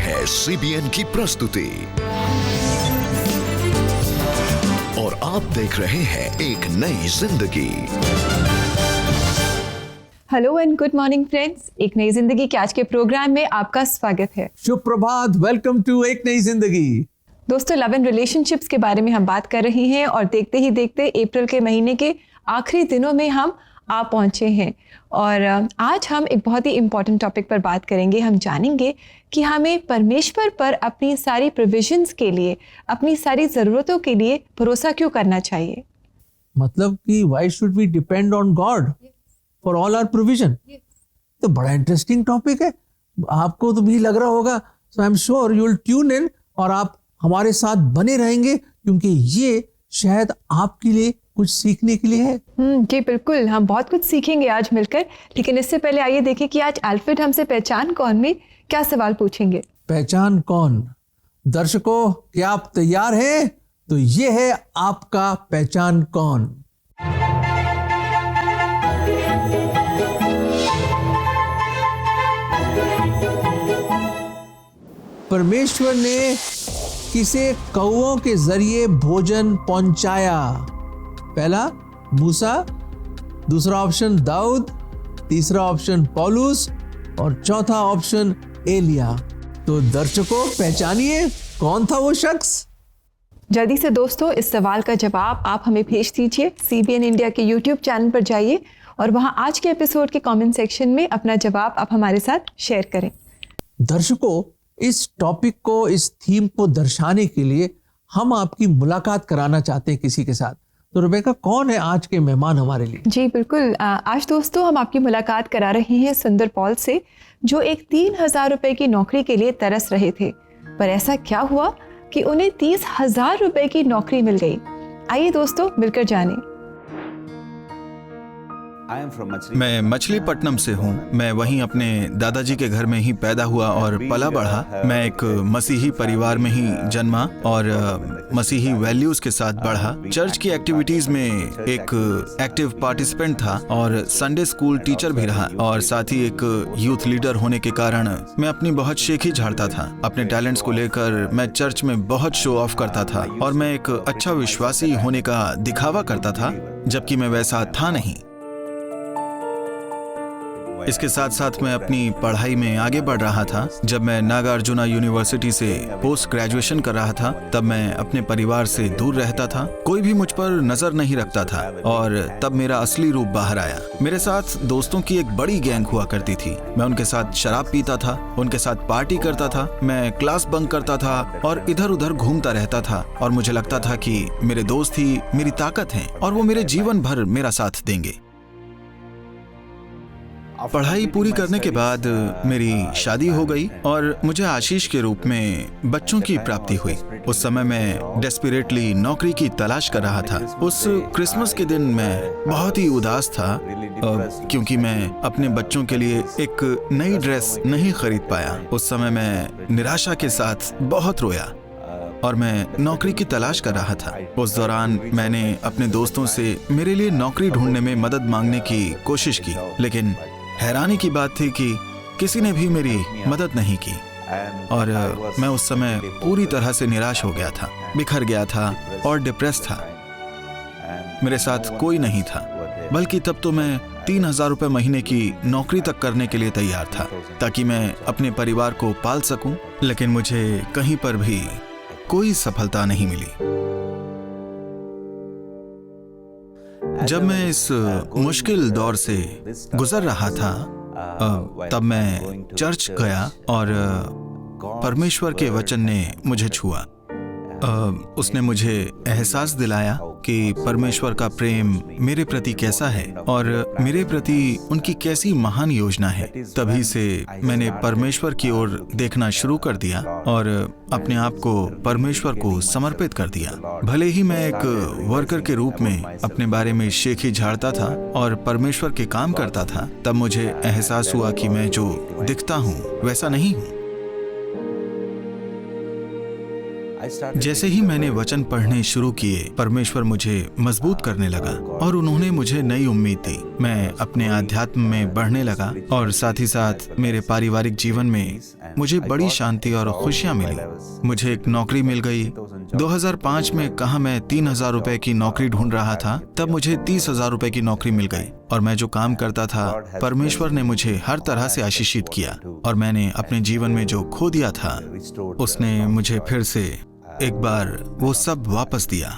है सीबीएन की प्रस्तुति और आप देख रहे हैं एक नई जिंदगी। Hello and good morning friends, एक नई जिंदगी के आज के प्रोग्राम में आपका स्वागत है। शुभ प्रभात, वेलकम टू एक नई जिंदगी। दोस्तों, लव एंड रिलेशनशिप्स के बारे में हम बात कर रहे हैं और देखते ही देखते अप्रैल के महीने के आखिरी दिनों में हम आ पहुंचे हैं और आज हम एक बहुत ही इम्पॉर्टेंट टॉपिक पर बात करेंगे। हम जानेंगे कि हमें परमेश्वर पर अपनी सारी प्रोविजंस के लिए, अपनी सारी ज़रूरतों के लिए भरोसा क्यों करना चाहिए। मतलब कि why should we depend on God for all our provision. तो बड़ा इंटरेस्टिंग टॉपिक है, आपको तो भी लग रहा होगा। So I am sure you will tune in और आप हमारे साथ बने रहेंगे क्योंकि ये शायद आपके लिए कुछ सीखने के लिए है। जी बिल्कुल, हम बहुत कुछ सीखेंगे आज मिलकर। लेकिन इससे पहले आइए देखें कि आज अल्फ्रेड हमसे पहचान कौन में क्या सवाल पूछेंगे। पहचान कौन? दर्शकों, क्या आप तैयार हैं? तो ये है आपका पहचान कौन। परमेश्वर ने किसे कौओं के जरिए भोजन पहुंचाया? पहला मूसा, दूसरा ऑप्शन दाऊद, तीसरा ऑप्शन पौलुस और चौथा ऑप्शन एलिया। तो दर्शकों, पहचानिए कौन था वो शख्स। जल्दी से दोस्तों, इस सवाल का जवाब आप हमें भेज दीजिए। सीबीएन इंडिया के यूट्यूब चैनल पर जाइए और वहां आज के एपिसोड के कमेंट सेक्शन में अपना जवाब आप हमारे साथ शेयर करें। दर्शकों, इस टॉपिक को, इस थीम को दर्शाने के लिए हम आपकी मुलाकात कराना चाहते हैं किसी के साथ। तो रेबेका, कौन है आज के मेहमान हमारे लिए? जी बिल्कुल, आज दोस्तों हम आपकी मुलाकात करा रहे हैं सुंदर पॉल से, जो एक 3000 रुपए की नौकरी के लिए तरस रहे थे। पर ऐसा क्या हुआ कि उन्हें 30,000 रुपए की नौकरी मिल गई। आइए दोस्तों मिलकर जानें। मैं मछलीपट्टनम से हूँ। मैं वहीं अपने दादाजी के घर में ही पैदा हुआ और पला बढ़ा। मैं एक मसीही परिवार में ही जन्मा और मसीही वैल्यूज के साथ बढ़ा। चर्च की एक्टिविटीज में एक एक्टिव पार्टिसिपेंट था और संडे स्कूल टीचर भी रहा और साथ ही एक यूथ लीडर होने के कारण मैं अपनी बहुत शेखी झाड़ता था। अपने टैलेंट्स को लेकर मैं चर्च में बहुत शो ऑफ करता था और मैं एक अच्छा विश्वासी होने का दिखावा करता था, जबकि मैं वैसा था नहीं। इसके साथ साथ मैं अपनी पढ़ाई में आगे बढ़ रहा था। जब मैं नागार्जुना यूनिवर्सिटी से पोस्ट ग्रेजुएशन कर रहा था, तब मैं अपने परिवार से दूर रहता था। कोई भी मुझ पर नजर नहीं रखता था और तब मेरा असली रूप बाहर आया। मेरे साथ दोस्तों की एक बड़ी गैंग हुआ करती थी। मैं उनके साथ शराब पीता था, उनके साथ पार्टी करता था, मैं क्लास बंक करता था और इधर उधर घूमता रहता था और मुझे लगता था कि मेरे दोस्त ही मेरी ताकत हैं और वो मेरे जीवन भर मेरा साथ देंगे। पढ़ाई पूरी करने के बाद मेरी शादी हो गई और मुझे आशीष के रूप में बच्चों की प्राप्ति हुई। उस समय मैं डेस्परेटली नौकरी की तलाश कर रहा था। उस क्रिसमस के दिन मैं बहुत ही उदास था क्योंकि मैं अपने बच्चों के लिए एक नई ड्रेस नहीं खरीद पाया। उस समय मैं निराशा के साथ बहुत रोया और मैं नौकरी की तलाश कर रहा था। उस दौरान मैंने अपने दोस्तों से मेरे लिए नौकरी ढूंढने में मदद मांगने की कोशिश की, लेकिन हैरानी की बात थी कि किसी ने भी मेरी मदद नहीं की और मैं उस समय पूरी तरह से निराश हो गया था, बिखर गया था और डिप्रेस था। मेरे साथ कोई नहीं था, बल्कि तब तो मैं 3000 रुपए महीने की नौकरी तक करने के लिए तैयार था ताकि मैं अपने परिवार को पाल सकूं। लेकिन मुझे कहीं पर भी कोई सफलता नहीं मिली। जब मैं इस मुश्किल दौर से गुजर रहा था, तब मैं चर्च गया और परमेश्वर के वचन ने मुझे छुआ। उसने मुझे एहसास दिलाया कि परमेश्वर का प्रेम मेरे प्रति कैसा है और मेरे प्रति उनकी कैसी महान योजना है। तभी से मैंने परमेश्वर की ओर देखना शुरू कर दिया और अपने आप को परमेश्वर को समर्पित कर दिया। भले ही मैं एक वर्कर के रूप में अपने बारे में शेखी झाड़ता था और परमेश्वर के काम करता था, तब मुझे एहसास हुआ कि मैं जो दिखता हूँ वैसा नहीं हूँ। जैसे ही मैंने वचन पढ़ने शुरू किए, परमेश्वर मुझे मजबूत करने लगा और उन्होंने मुझे नई उम्मीद दी। मैं अपने आध्यात्म में बढ़ने लगा और साथ ही साथ मेरे पारिवारिक जीवन में मुझे बड़ी शांति और खुशियां मिली। मुझे एक नौकरी मिल गई। 2005 में कहाँ मैं 3,000 रुपए की नौकरी ढूंढ रहा था, तब मुझे 30,000 रुपए की नौकरी मिल गई और मैं जो काम करता था, परमेश्वर ने मुझे हर तरह से आशीषित किया और मैंने अपने जीवन में जो खो दिया था, उसने मुझे फिर से एक बार वो सब वापस दिया।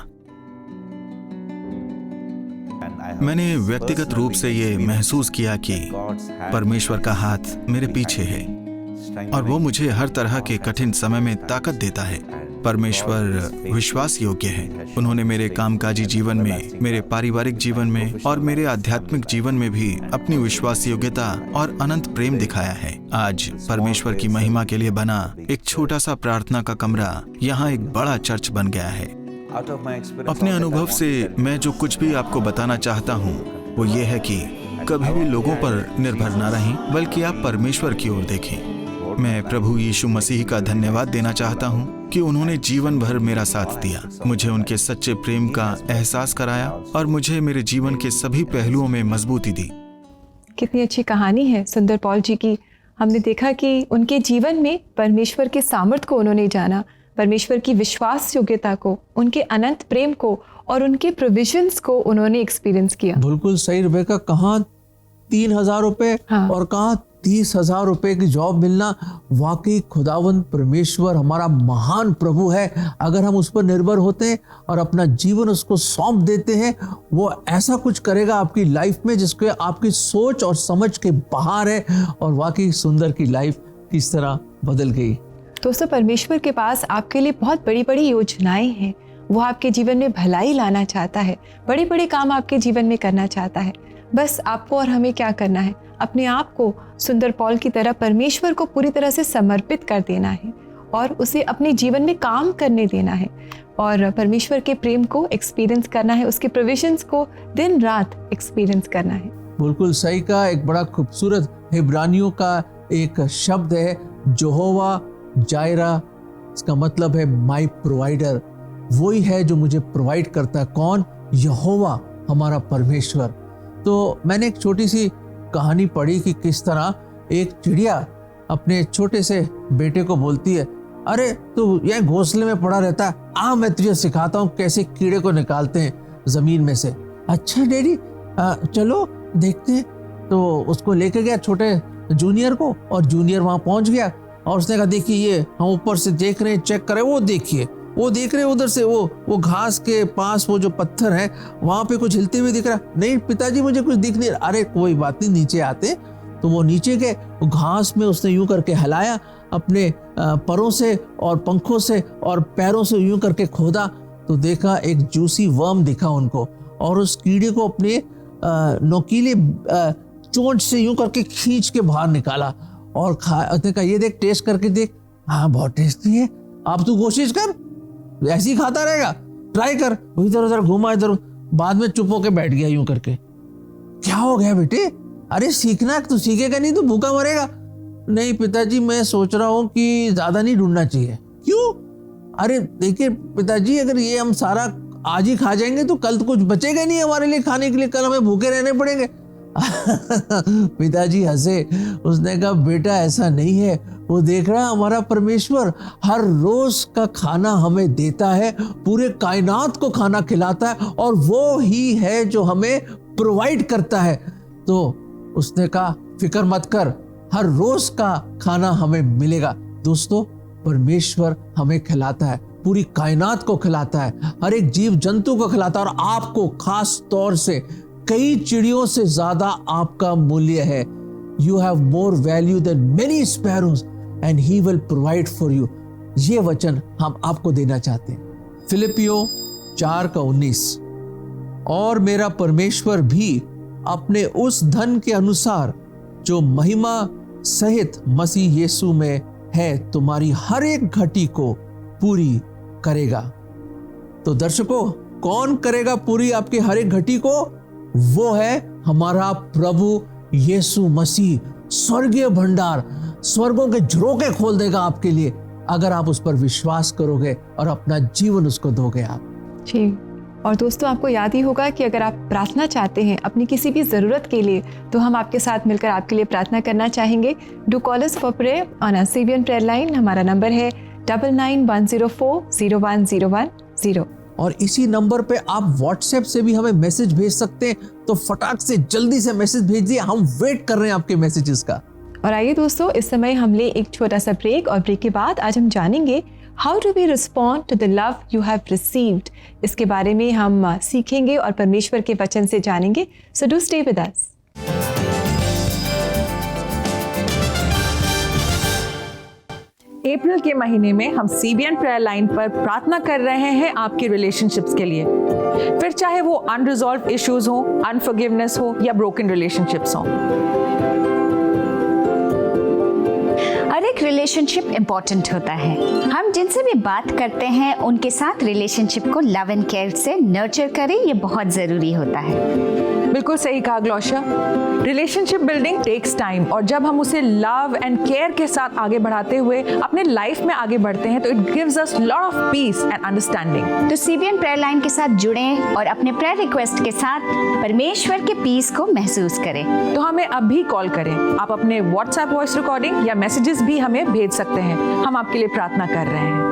मैंने व्यक्तिगत रूप से ये महसूस किया कि परमेश्वर का हाथ मेरे पीछे है और वो मुझे हर तरह के कठिन समय में ताकत देता है। परमेश्वर विश्वास योग्य है। उन्होंने मेरे कामकाजी जीवन में, मेरे पारिवारिक जीवन में और मेरे आध्यात्मिक जीवन में भी अपनी विश्वास योग्यता और अनंत प्रेम दिखाया है। आज परमेश्वर की महिमा के लिए बना एक छोटा सा प्रार्थना का कमरा यहाँ एक बड़ा चर्च बन गया है। अपने अनुभव से मैं जो कुछ भी आपको बताना चाहता हूँ वो ये है कि कभी भी लोगों पर निर्भर न रहें, बल्कि आप परमेश्वर की ओर देखें। मैं प्रभु यीशु मसीह का धन्यवाद देना चाहता हूँ कि उन्होंने जीवन भर मेरा साथ दिया, मुझे उनके सच्चे प्रेम का एहसास कराया और मुझे मेरे जीवन के सभी पहलुओं में मजबूती दी। कितनी अच्छी कहानी है सुंदर पॉल जी की। हमने देखा कि उनके जीवन में परमेश्वर के सामर्थ्य को उन्होंने जाना, परमेश्वर की विश्वास योग्यता को, उनके अनंत प्रेम को और उनके प्रोविजंस को उन्होंने एक्सपीरियंस किया। बिल्कुल सही रेबेका, कहाँ 3,000 रुपए और कहाँ 30,000 रुपए की जॉब मिलना। वाकई खुदावंद परमेश्वर हमारा महान प्रभु है। अगर हम उस पर निर्भर होते हैं और अपना जीवन उसको सौंप देते हैं, वो ऐसा कुछ करेगा आपकी लाइफ में जिसके आपकी सोच और समझ के बाहर है। और वाकई सुंदर की लाइफ किस तरह बदल गई। दोस्तों, परमेश्वर के पास आपके लिए बहुत बड़ी बड़ी योजनाएं हैं। वो आपके जीवन में भलाई लाना चाहता है, बड़े बड़े काम आपके जीवन में करना चाहता है। बस आपको और हमें क्या करना है, अपने आप को सुंदर पॉल की तरह परमेश्वर को पूरी तरह से समर्पित कर देना है और उसे अपने जीवन में काम करने देना है और परमेश्वर के प्रेम को एक्सपीरियंस करना है, उसके प्रोविजंस को दिन रात एक्सपीरियंस करना है। बिल्कुल सही का एक बड़ा खूबसूरत इब्रानियों का एक शब्द है, यहोवा जायरा। इसका मतलब है माय प्रोवाइडर। वही है जो मुझे प्रोवाइड करता है। कौन? यहोवा, हमारा परमेश्वर। तो मैंने एक छोटी सी कहानी पढ़ी कि किस तरह एक चिड़िया अपने छोटे से बेटे को बोलती है, अरे तू यह घोंसले में पड़ा रहता है, आ मैं तुझे सिखाता हूँ कैसे कीड़े को निकालते हैं जमीन में से। अच्छा डैडी, चलो देखते हैं। तो उसको लेके गया छोटे जूनियर को और जूनियर वहां पहुंच गया और उसने कहा, देखिए ये हम ऊपर से देख रहे हैं, चेक करें, वो देखिए, वो देख रहे हैं उधर से, वो घास के पास वो जो पत्थर है वहां पे कुछ हिलते हुए दिख रहा। नहीं पिताजी मुझे कुछ दिख नहीं। अरे कोई बात नहीं, नीचे आते। तो वो नीचे गए, वो घास में उसने यूं करके हिलाया अपने परों से और पंखों से और पैरों से यूं करके खोदा, तो देखा एक जूसी वर्म दिखा उनको और उस कीड़े को अपने नोकीले चोंच से यूं करके खींच के बाहर निकाला और उसने कहा, ये देख, टेस्ट करके देख। हाँ बहुत टेस्टी है, अब तू कोशिश कर, ऐसे ही खाता रहेगा, ट्राई कर। इधर उधर घुमा, इधर। बाद में चुप होके बैठ गया यूं करके। क्या हो गया बेटे? अरे सीखना, तू सीखेगा नहीं तो भूखा मरेगा। नहीं पिताजी, मैं सोच रहा हूँ कि ज्यादा नहीं ढूंढना चाहिए। क्यों? अरे देखिए पिताजी, अगर ये हम सारा आज ही खा जाएंगे तो कल तो कुछ बचेगा नहीं हमारे लिए खाने के लिए, कल हमें भूखे रहने पड़ेंगे। पिताजी हंसे। उसने कहा, बेटा ऐसा नहीं है, वो देख रहा हमारा परमेश्वर हर रोज का खाना हमें देता है, पूरे कायनात को खाना खिलाता है और वो ही है जो हमें प्रोवाइड करता है। तो उसने कहा, फिक्र मत कर, हर रोज का खाना हमें मिलेगा। दोस्तों, परमेश्वर हमें खिलाता है, पूरी कायनात को खिलाता है, हर एक जीव जंतु को खिलाता है और आपको खास तौर से कई चिड़ियों से ज्यादा आपका मूल्य है। You have more value than many sparrows and he will provide for you। ये वचन हम आपको देना चाहते हैं। फिलिपियों 4:19, और मेरा परमेश्वर भी अपने उस धन के अनुसार जो महिमा सहित मसीह यीशु में है तुम्हारी हर एक घटी को पूरी करेगा। तो दर्शकों, कौन करेगा पूरी आपकी हर एक घटी को? वो है हमारा प्रभु यीशु मसीह। स्वर्गीय भंडार, स्वर्गों के झरोके खोल देगा आपके लिए अगर आप उस पर विश्वास करोगे और अपना जीवन उसको दोगे आप। जी, और दोस्तों आपको याद ही होगा कि अगर आप प्रार्थना चाहते हैं अपनी किसी भी ज़रूरत के लिए, तो हम आपके साथ मिलकर आपके लिए प्रार्थना करना चाहेंगे। Do call us for prayer on our CBN prayer line. हमारा नंबर है 9910401010। और इसी नंबर पे आप व्हाट्सएप से भी हमें मैसेज भेज सकते हैं, तो फटाक से जल्दी से मैसेज भेज दिए, हम वेट कर रहे हैं आपके मैसेजेस का। और आइए दोस्तों, इस समय हम ले एक छोटा सा ब्रेक, और ब्रेक के बाद आज हम जानेंगे how to be respond to the love you have received. इसके बारे में हम सीखेंगे और परमेश्वर के वचन से जानेंगे। So do stay with us. अप्रैल के महीने में हम CBN प्रेयर लाइन पर प्रार्थना कर रहे हैं आपके रिलेशनशिप्स के लिए, फिर चाहे वो अनरिजॉल्व इश्यूज हो, अनफॉरगिवनेस हो या ब्रोकन रिलेशनशिप्स हो। हर एक रिलेशनशिप इम्पोर्टेंट होता है। हम जिनसे भी बात करते हैं उनके साथ रिलेशनशिप को लव एंड केयर से नर्चर करें, ये बहुत ज़रूरी होता है। बिल्कुल सही कहा ग्लोशिया। रिलेशनशिप बिल्डिंग टेक्स टाइम, और जब हम उसे लव एंड केयर के साथ आगे बढ़ाते हुए अपने लाइफ में आगे बढ़ते हैं तो it gives us lot of peace and understanding. तो CBN प्रेयर लाइन के साथ जुड़ें और अपने प्रेयर रिक्वेस्ट के साथ परमेश्वर के पीस को महसूस करें। तो हमें अभी कॉल करें। आप अपने व्हाट्सएप वॉइस रिकॉर्डिंग या मैसेजेस भी हमें भेज सकते हैं। हम आपके लिए प्रार्थना कर रहे हैं।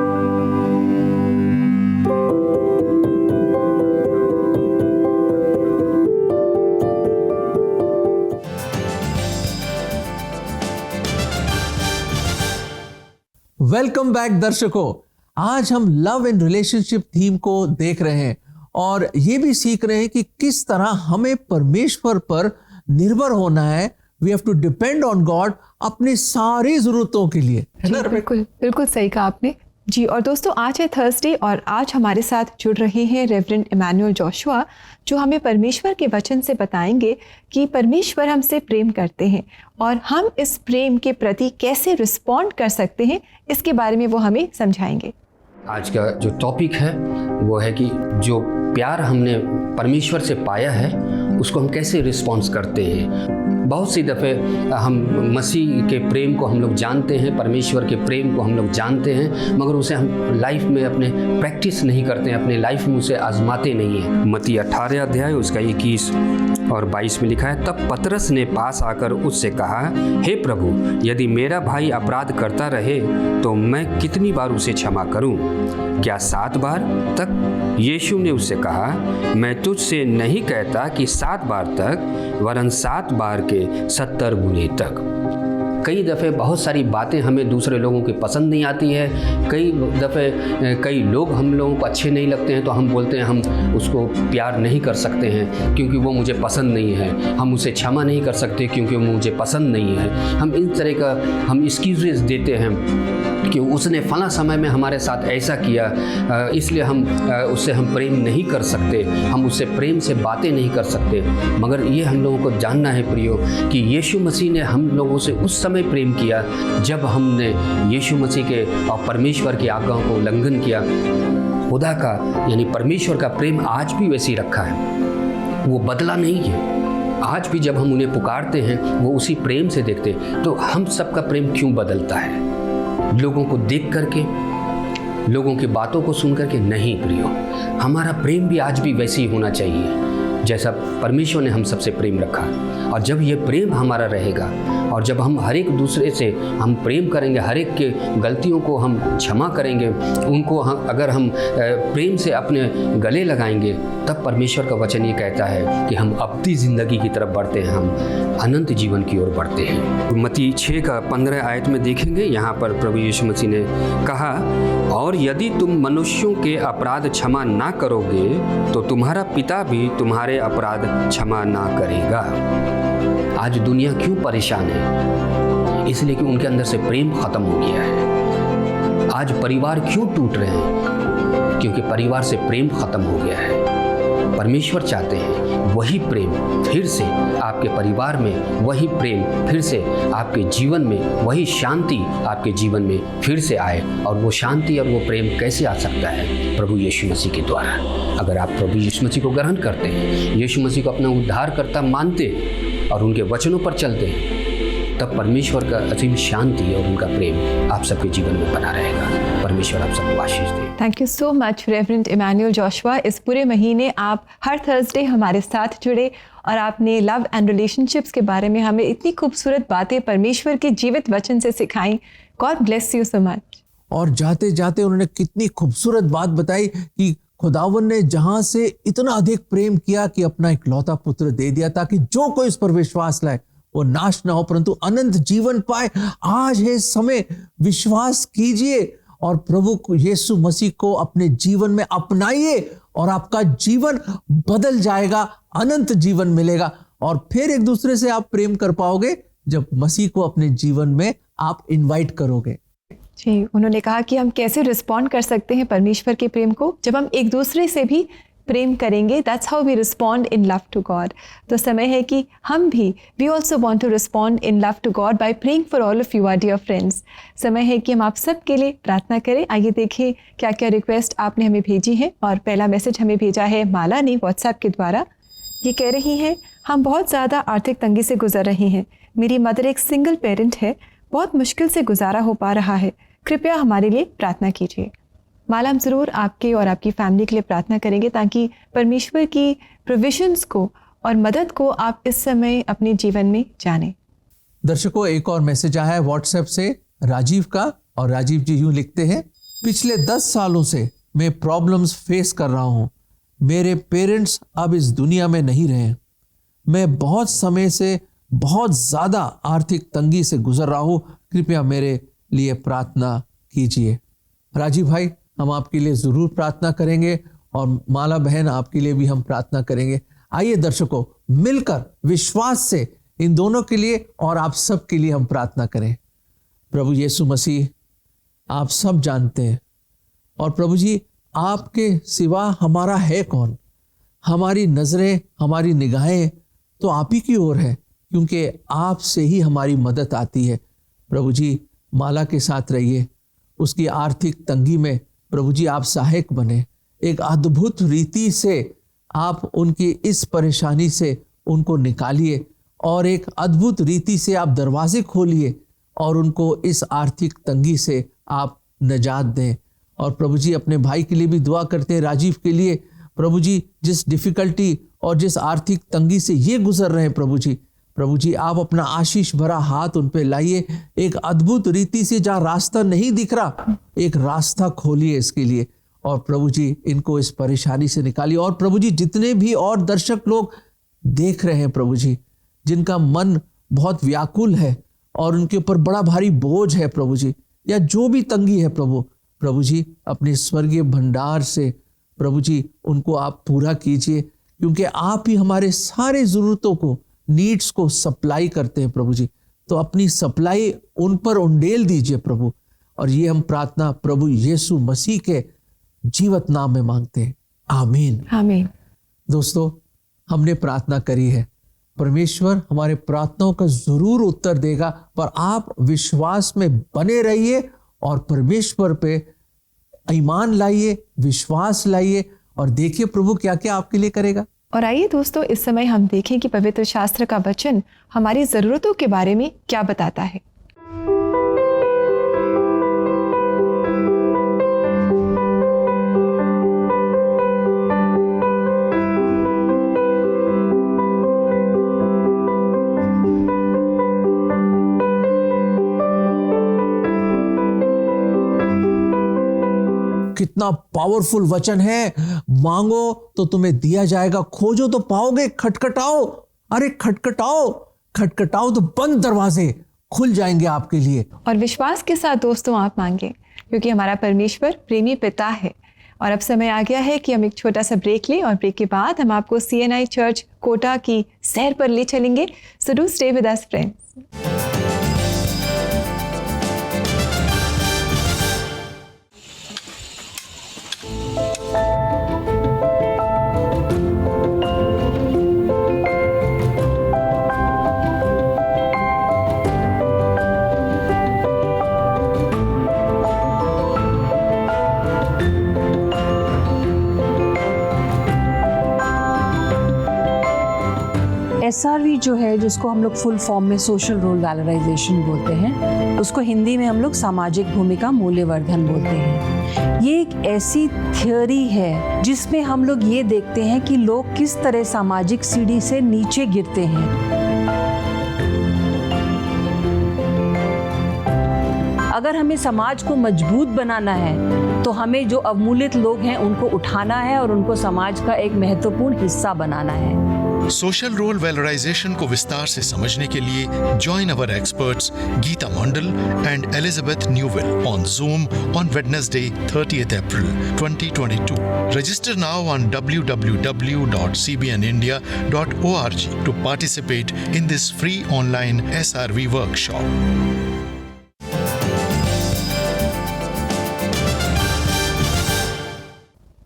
वेलकम बैक दर्शकों। आज हम लव एंड रिलेशनशिप थीम को देख रहे हैं और ये भी सीख रहे हैं कि किस तरह हमें परमेश्वर पर निर्भर होना है। We have to depend on God अपनी सारी जरूरतों के लिए, है ना? बिल्कुल बिल्कुल सही कहा आपने जी। और दोस्तों आज है थर्सडे, और आज हमारे साथ जुड़ रहे हैं रेवरेंड इमैनुअल जोशुआ, जो हमें परमेश्वर के वचन से बताएंगे कि परमेश्वर हमसे प्रेम करते हैं और हम इस प्रेम के प्रति कैसे रिस्पॉन्ड कर सकते हैं, इसके बारे में वो हमें समझाएंगे। आज का जो टॉपिक है वो है कि जो प्यार हमने परमेश्वर से पाया है उसको हम कैसे रिस्पॉन्स करते हैं। बहुत सी दफ़े हम मसीह के प्रेम को हम लोग जानते हैं, परमेश्वर के प्रेम को हम लोग जानते हैं, मगर उसे हम लाइफ में अपने प्रैक्टिस नहीं करते हैं, अपने लाइफ में उसे आजमाते नहीं हैं। मत्ती 18 अध्याय उसका 21 और 22 में लिखा है, तब पतरस ने पास आकर उससे कहा, हे प्रभु, यदि मेरा भाई अपराध करता रहे तो मैं कितनी बार उसे क्षमा करूं? क्या 7 बार तक? यीशु ने उससे कहा, मैं तुझसे नहीं कहता कि 7 बार तक, वरन 7 बार के 70 गुने तक। कई दफ़े बहुत सारी बातें हमें दूसरे लोगों की पसंद नहीं आती है। कई दफ़े कई लोग हम लोगों को अच्छे नहीं लगते हैं तो हम बोलते हैं हम उसको प्यार नहीं कर सकते हैं क्योंकि वो मुझे पसंद नहीं है। हम उसे क्षमा नहीं कर सकते क्योंकि वो मुझे पसंद नहीं है। हम इस तरह का हम एक्सक्यूजेस देते हैं कि उसने फला समय में हमारे साथ ऐसा किया, इसलिए हम उससे हम प्रेम नहीं कर सकते, हम उससे प्रेम से बातें नहीं कर सकते। मगर ये हम लोगों को जानना है प्रियो कि यीशु मसीह ने हम लोगों से उस समय प्रेम किया जब हमने यीशु मसीह के और परमेश्वर की आज्ञाओं को उल्लंघन किया। खुदा का यानी परमेश्वर का प्रेम आज भी वैसे ही रखा है, वो बदला नहीं है। आज भी जब हम उन्हें पुकारते हैं वो उसी प्रेम से देखते। तो हम सबका प्रेम क्यों बदलता है? लोगों को देख करके, लोगों की बातों को सुन करके नहीं प्रियो। हमारा प्रेम भी आज भी वैसे ही होना चाहिए जैसा परमेश्वर ने हम सबसे प्रेम रखा। और जब ये प्रेम हमारा रहेगा और जब हम हर एक दूसरे से हम प्रेम करेंगे, हर एक के गलतियों को हम क्षमा करेंगे, उनको अगर हम प्रेम से अपने गले लगाएंगे, तब परमेश्वर का वचन ये कहता है कि हम अपनी ज़िंदगी की तरफ बढ़ते हैं, हम अनंत जीवन की ओर बढ़ते हैं। मत्ती 6 का 15 आयत में देखेंगे, यहाँ पर प्रभु यीशु मसीह ने कहा, और यदि तुम मनुष्यों के अपराध क्षमा ना करोगे तो तुम्हारा पिता भी तुम्हारे अपराध क्षमा ना करेगा। आज दुनिया क्यों परेशान है? इसलिए कि उनके अंदर से प्रेम खत्म हो गया है। आज परिवार क्यों टूट रहे हैं? क्योंकि परिवार से प्रेम खत्म हो गया है। परमेश्वर चाहते हैं वही प्रेम फिर से आपके परिवार में, वही प्रेम फिर से आपके जीवन में, वही शांति आपके जीवन में फिर से आए। और वो शांति और वो प्रेम कैसे आ सकता है? प्रभु यीशु मसीह के द्वारा। अगर आप प्रभु यीशु मसीह को ग्रहण करते हैं, यीशु मसीह को अपना उद्धारकर्ता मानते हैं और उनके वचनों पर चलते हैं, तब परमेश्वर का असीम शांति और उनका प्रेम आप सबके जीवन में बना रहेगा। परमेश्वर आप सबको आशीष दे। Thank you so much reverend Emmanuel Joshua. इस पूरे महीने आप हर थर्सडे हमारे साथ जुड़े और आपने लव एंड रिलेशनशिप्स के बारे में हमें इतनी खूबसूरत बातें परमेश्वर के जीवित वचन से सिखाई। God bless you so much. और जाते जाते उन्होंने कितनी खूबसूरत बात बताई कि खुदावन ने जहां से इतना अधिक प्रेम किया कि अपना इकलौता पुत्र दे दिया, ताकि जो कोई इस पर विश्वास लाए वो नाश ना हो परंतु अनंत जीवन पाए। आज है समय, विश्वास कीजिए और प्रभु यीशु मसीह को अपने जीवन में अपनाइए और आपका जीवन बदल जाएगा, अनंत जीवन मिलेगा। और फिर एक दूसरे से आप प्रेम कर पाओगे जब मसीह को अपने जीवन में आप इनवाइट करोगे। जी, उन्होंने कहा कि हम कैसे रिस्पॉन्ड कर सकते हैं परमेश्वर के प्रेम को, जब हम एक दूसरे से भी प्रेम करेंगे। That's how we respond in love to God. तो समय है कि हम भी we also want to respond in love to God by praying for all of you our dear friends. समय है कि हम आप सब के लिए प्रार्थना करें। आइए देखें क्या क्या रिक्वेस्ट आपने हमें भेजी है। और पहला मैसेज हमें भेजा है माला ने व्हाट्सएप के द्वारा। ये कह रही हैं, हम बहुत ज़्यादा आर्थिक तंगी से गुजर रहे हैं। मेरी मदर एक सिंगल पेरेंट है, बहुत मुश्किल से गुजारा हो पा रहा है, कृपया हमारे लिए प्रार्थना कीजिए। माला, हम ज़रूर आपके और आपकी फैमिली के लिए प्रार्थना करेंगे ताकि परमेश्वर की प्रोविजंस को और मदद को आप इस समय अपने जीवन में जानें। दर्शकों, एक और मैसेज आया है व्हाट्सएप से राजीव का, और राजीव जी यूं लिखते हैं, पिछले 10 सालों से मैं प्रॉब्लम्स फेस कर रहा हूं। मेरे पेरेंट्स अब इस दुनिया में नहीं रहे। मैं बहुत समय से बहुत ज़्यादा आर्थिक तंगी से गुजर रहा हूं, कृपया मेरे लिए प्रार्थना कीजिए। राजीव भाई, हम आपके लिए ज़रूर प्रार्थना करेंगे और माला बहन आपके लिए भी हम प्रार्थना करेंगे। आइए दर्शकों, मिलकर विश्वास से इन दोनों के लिए और आप सब के लिए हम प्रार्थना करें। प्रभु यीशु मसीह, आप सब जानते हैं और प्रभु जी, आपके सिवा हमारा है कौन। हमारी नज़रें, हमारी निगाहें तो आप ही की ओर है, क्योंकि आपसे ही हमारी मदद आती है। प्रभु जी, माला के साथ रहिए, उसकी आर्थिक तंगी में प्रभु जी आप सहायक बने। एक अद्भुत रीति से आप उनकी इस परेशानी से उनको निकालिए और एक अद्भुत रीति से आप दरवाजे खोलिए और उनको इस आर्थिक तंगी से आप निजात दें। और प्रभु जी, अपने भाई के लिए भी दुआ करते हैं, राजीव के लिए। प्रभु जी, जिस डिफ़िकल्टी और जिस आर्थिक तंगी से ये गुजर रहे हैं प्रभु जी आप अपना आशीष भरा हाथ उन पे लाइए। एक अद्भुत रीति से जहाँ रास्ता नहीं दिख रहा, एक रास्ता खोलिए इसके लिए। और प्रभु जी, इनको इस परेशानी से निकालिए। और प्रभु जी, जितने भी और दर्शक लोग देख रहे हैं प्रभु जी, जिनका मन बहुत व्याकुल है और उनके ऊपर बड़ा भारी बोझ है प्रभु जी, या जो भी तंगी है प्रभु जी, अपने स्वर्गीय भंडार से प्रभु जी उनको आप पूरा कीजिए, क्योंकि आप ही हमारे सारे ज़रूरतों को, नीड्स को सप्लाई करते हैं प्रभु जी। तो अपनी सप्लाई उन पर उंडेल दीजिए प्रभु। और ये हम प्रार्थना प्रभु यीशु मसीह के जीवत नाम में मांगते हैं, आमीन आमीन। दोस्तों, हमने प्रार्थना करी है, परमेश्वर हमारे प्रार्थनाओं का जरूर उत्तर देगा, पर आप विश्वास में बने रहिए और परमेश्वर पे ईमान लाइए, विश्वास लाइए और देखिए प्रभु क्या क्या आपके लिए करेगा। और आइए दोस्तों, इस समय हम देखें कि पवित्र शास्त्र का वचन हमारी ज़रूरतों के बारे में क्या बताता है। कितना पावरफुल वचन है। मांगो तो तुम्हें दिया जाएगा, खोजो तो पाओगे, खटखटाओ, अरे खटखटाओ, खटखटाओ तो बंद दरवाजे खुल जाएंगे आपके लिए। और विश्वास के साथ दोस्तों आप मांगे, क्योंकि हमारा परमेश्वर प्रेमी पिता है। और अब समय आ गया है कि हम एक छोटा सा ब्रेक लें और ब्रेक के बाद हम आपको CNI चर्च कोटा की सैर पर ले चलेंगे। सो do stay with us friends. SRV जो है, जिसको हम लोग फुल फॉर्म में सोशल रोल वैलोराइजेशन बोलते हैं, उसको हिंदी में हम लोग सामाजिक भूमिका मूल्यवर्धन बोलते हैं। ये एक ऐसी थियोरी है जिसमें हम लोग ये देखते हैं कि लोग किस तरह सामाजिक सीढ़ी से नीचे गिरते हैं। अगर हमें समाज को मजबूत बनाना है तो हमें जो अवमूल्यित लोग हैं उनको उठाना है और उनको समाज का एक महत्वपूर्ण हिस्सा बनाना है। सोशल रोल वैलोराइजेशन को विस्तार से समझने के लिए join our experts Geeta Mandal and Elizabeth Newell ऑन Zoom on Wednesday 30th April 2022. Register now on www.cbnindia.org to participate in this free online SRV workshop.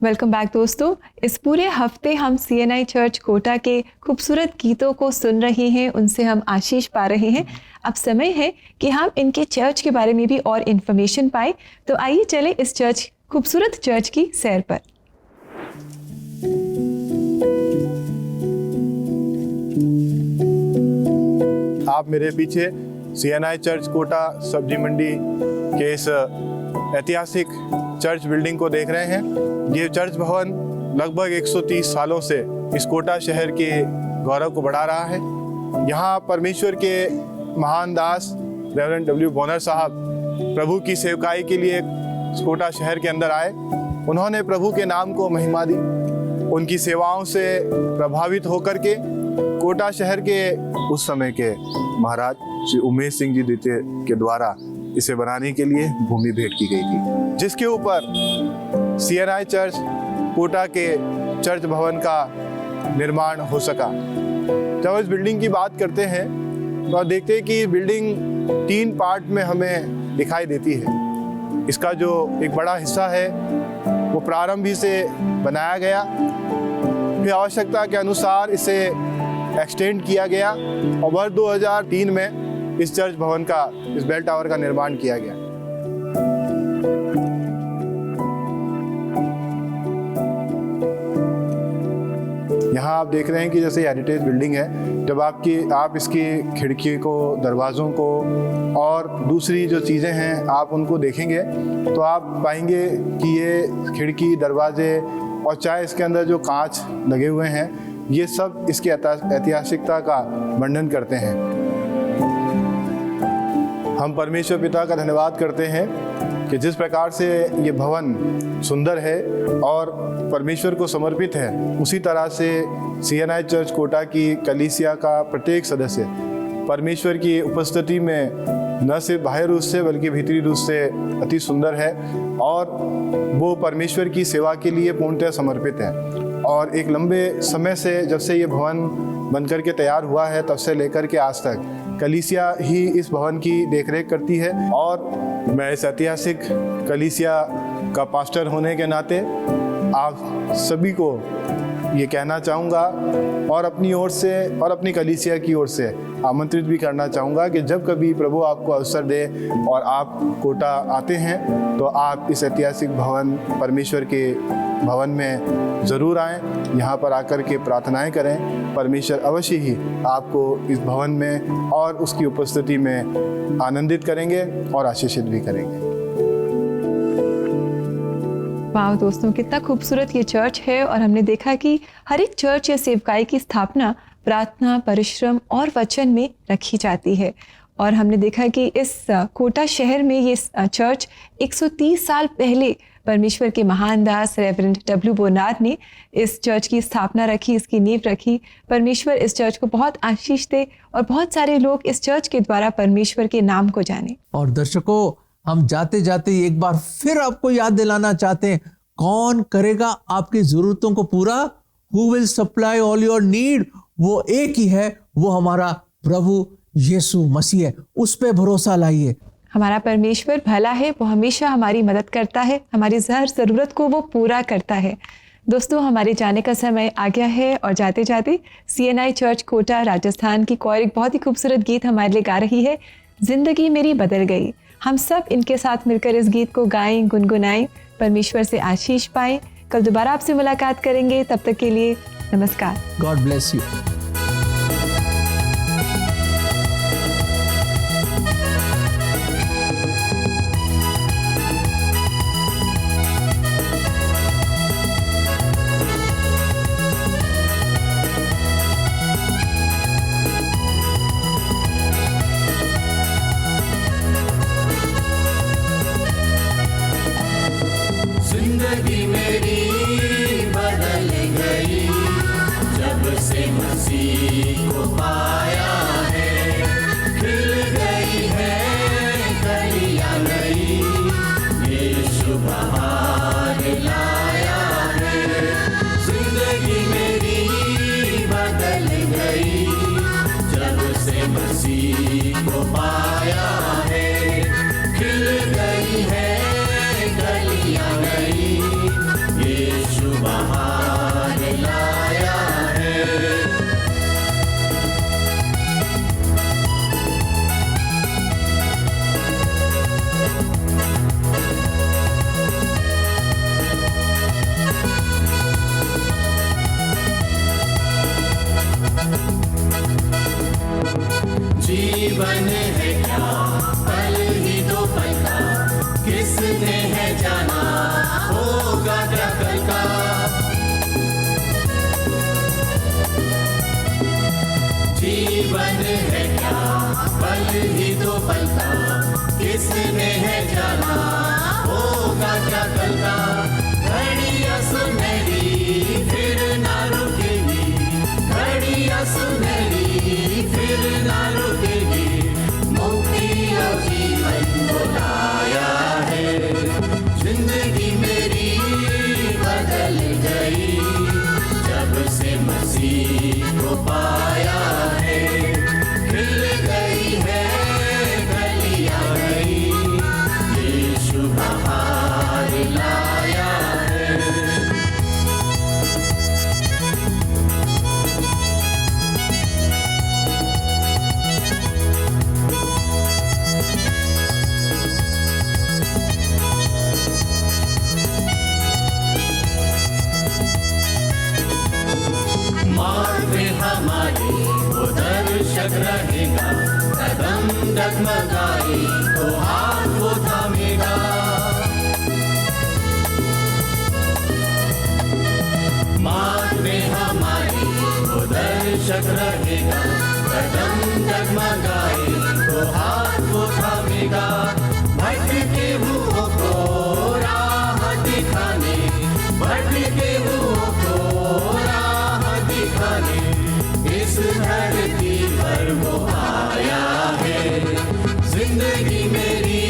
Welcome back दोस्तों। इस पूरे हफ्ते हम CNI चर्च कोटा के खूबसूरत गीतों को सुन रहे हैं, उनसे हम आशीष पा रहे हैं। अब समय है कि हम इनके चर्च के बारे में भी और इन्फॉर्मेशन पाए, तो आइए चले इस खूबसूरत चर्च की सैर पर। आप मेरे पीछे CNI चर्च कोटा सब्जी मंडी के इस ऐतिहासिक चर्च बिल्डिंग को देख रहे हैं। ये चर्च भवन लगभग 130 सालों से इस कोटा शहर के गौरव को बढ़ा रहा है। यहाँ परमेश्वर के महान दास रेवरेंड W. बोनर साहब प्रभु की सेवकाई के लिए कोटा शहर के अंदर आए। उन्होंने प्रभु के नाम को महिमा दी। उनकी सेवाओं से प्रभावित होकर के कोटा शहर के उस समय के महाराज श्री उमेश सिंह जी द्वितीय के द्वारा इसे बनाने के लिए भूमि भेंट की गई थी, जिसके ऊपर CNI चर्च कोटा के चर्च भवन का निर्माण हो सका। जब इस बिल्डिंग की बात करते हैं तो आप देखते हैं कि बिल्डिंग 3 पार्ट में हमें दिखाई देती है। इसका जो एक बड़ा हिस्सा है वो प्रारंभ ही से बनाया गया, फिर आवश्यकता के अनुसार इसे एक्सटेंड किया गया और वर्ष 2003 में इस चर्च भवन का, इस बेल टावर का निर्माण किया गया। यहाँ आप देख रहे हैं कि जैसे हेरिटेज बिल्डिंग है, जब आप इसकी खिड़की को, दरवाज़ों को और दूसरी जो चीज़ें हैं आप उनको देखेंगे तो आप पाएंगे कि ये खिड़की, दरवाजे और चाहे इसके अंदर जो कांच लगे हुए हैं, ये सब इसकी ऐतिहासिकता का वर्णन करते हैं। हम परमेश्वर पिता का धन्यवाद करते हैं कि जिस प्रकार से ये भवन सुंदर है और परमेश्वर को समर्पित है, उसी तरह से CNI चर्च कोटा की कलीसिया का प्रत्येक सदस्य परमेश्वर की उपस्थिति में न सिर्फ बाहरी रूप से बल्कि भीतरी रूप से अति सुंदर है और वो परमेश्वर की सेवा के लिए पूर्णतः समर्पित है। और एक लंबे समय से, जब से ये भवन बनकर के तैयार हुआ है, तब से लेकर के आज तक कलीसिया ही इस भवन की देखरेख करती है। और मैं इस ऐतिहासिक कलीसिया का पास्टर होने के नाते आप सभी को ये कहना चाहूँगा और अपनी ओर से और अपनी कलीसिया की ओर से आमंत्रित भी करना चाहूँगा कि जब कभी प्रभु आपको अवसर दे और आप कोटा आते हैं तो आप इस ऐतिहासिक भवन, परमेश्वर के भवन में ज़रूर आएँ। यहाँ पर आकर के प्रार्थनाएं करें। परमेश्वर अवश्य ही आपको इस भवन में और उसकी उपस्थिति में आनंदित करेंगे और आशीषित भी करेंगे। वाह दोस्तों, कितना खूबसूरत ये चर्च है। और हमने देखा कि हर एक चर्च या सेवकाई की स्थापना प्रार्थना, परिश्रम और वचन में रखी जाती है। और हमने देखा कि इस कोटा शहर में ये चर्च 130 साल पहले परमेश्वर के महान दास रेवरेंड W. बोनार ने इस चर्च की स्थापना रखी, इसकी नींव रखी। परमेश्वर इस चर्च को बहुत आशीष दे और बहुत सारे लोग इस चर्च के द्वारा परमेश्वर के नाम को जाने। और दर्शकों, हम जाते जाते एक बार फिर आपको याद दिलाना चाहते हैं, कौन करेगा आपकी जरूरतों को पूरा? Who will supply all your need? वो एक ही है, वो हमारा प्रभु यीशु मसीह है। उस पे भरोसा लाइए। हमारा परमेश्वर भला है, वो हमेशा हमारी मदद करता है, हमारी हर ज़रूरत को वो पूरा करता है। दोस्तों, हमारे जाने का समय आ गया है और जाते जाते CNI चर्च कोटा राजस्थान की कोर एक बहुत ही खूबसूरत गीत हमारे लिए गा रही है, जिंदगी मेरी बदल गई। हम सब इनके साथ मिलकर इस गीत को गाएं, गुनगुनाएं, परमेश्वर से आशीष पाएं। कल दोबारा आपसे मुलाकात करेंगे, तब तक के लिए नमस्कार। God bless you. मसीह को पाया है, खिल गई है कलियां नई, यीशु बहार लाया है। जीवन है क्या पल ही दो पल का, किसने है जाना होगा क्या कल का। जीवन है क्या पल ही दो पल का, किसने है जाना होगा क्या कल का। घड़ियां सुनहरी फिर ना रुकेगी, घड़ियां सुनहरी फिर ना रुकेगी, मुक्ति और जीवन को लाया है। जिंदगी मेरी बदल गई जब से मसीह को पाया है, खिल गई है कलियां नई, यीशु बहार लाया है। मार्ग में हमारे वो दर्शक रहेगा, कदम डगमगाए तो हाथ वो थामेगा। मार्ग में हमारे वो दर्शक रहेगा, कदम डगमगाए तो हाथ वो थामेगा। भटके हुओं को राह दिखाने, भटके हुओं को राह दिखाने, इस धरती पर वो आया है। जिंदगी मेरी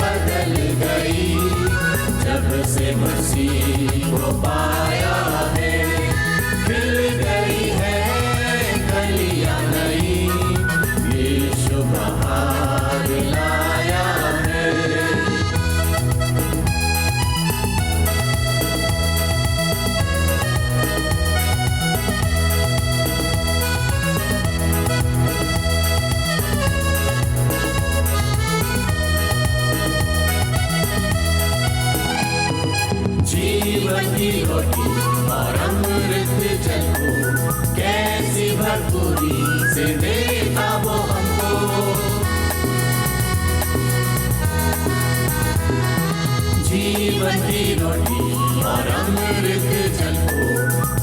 बदल गई जब से मसीह को पाया है, खिल गई है कलियां नई, यीशु बहार लाया है। जीवन की रोटी और अमृत जल को कैसी भरपूरी से देता वो हमको। जीवन की रोटी और अमृत जल को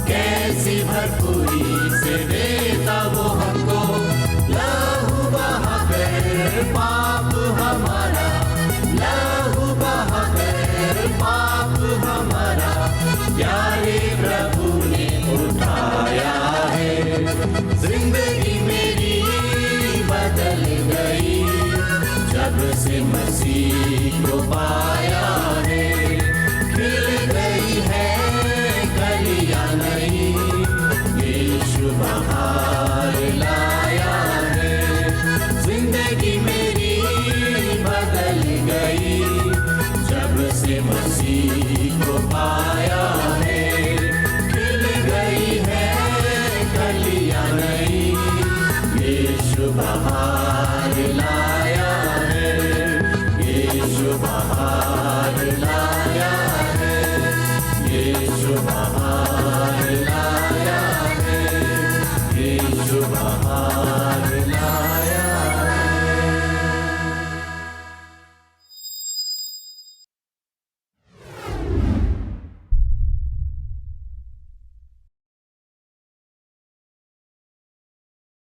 कैसी भरपूरी से देता वो हमको। लहू बहाकर पाप हमारा, लहू बहाकर पाप हमारा, प्यारे प्रभु ने उठाया है। जिंदगी मेरी बदल गई जब से मसीह को पाया है, खिल गई है कलियां नई, यीशु बहार लाया है। जिंदगी मेरी बदल गई जब से मसीह को पाया है, खिल गई है कलियां नई, यीशु बहार